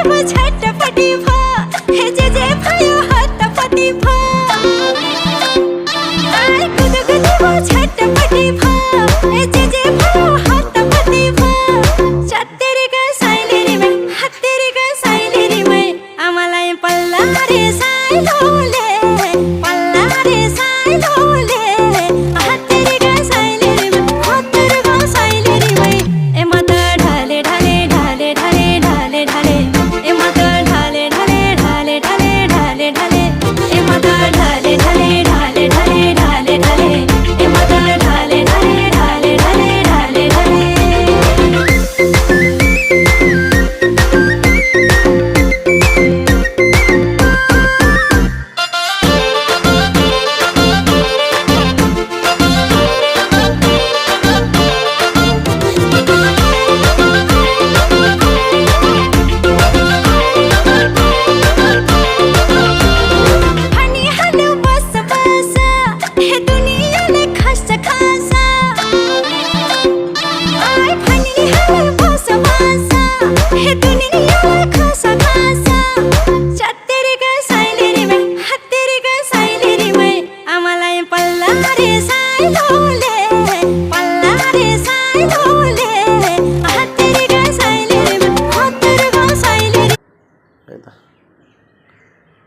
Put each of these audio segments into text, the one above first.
भयो झट्टपट्टि भयो हे जे भयो हत्तपट्टि भयो आइ गुदगुदी भयो झट्टपट्टि भयो हे जे भयो हत्तपट्टि भयो चत्तेरीका साइलेरीमै हत्तेरीका साइलेरीमै आमालाई पल्ला रे साइलोले पल्ला रे साइलोले हत्तेरीका साइलेरीमै हत्तेरीका साइलेरीमै ए म त ढाले ढाले ढाले ढाले ढाले ढाले ए म त ढाले ढाले ढाले ढाले ढाले ढाले ए म त ढाले ढाले ढाले ढाले ढाले ढाले ए म त ढाले ढाले ढाले ढाले ढाले ढाले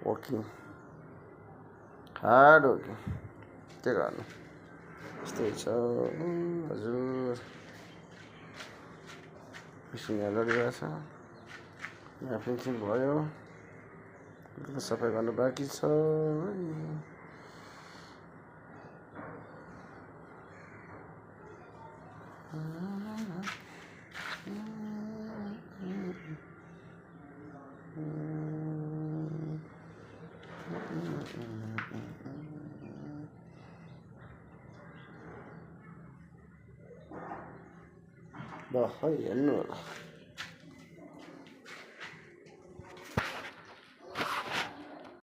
working hard working के गर्नु यस्तै छ हजुर मिसिन यहाँ लडिरहेछ यहाँ फिनिसिङ भयो सफाइ गर्नु बाँकी छ ल है हेर्नु होला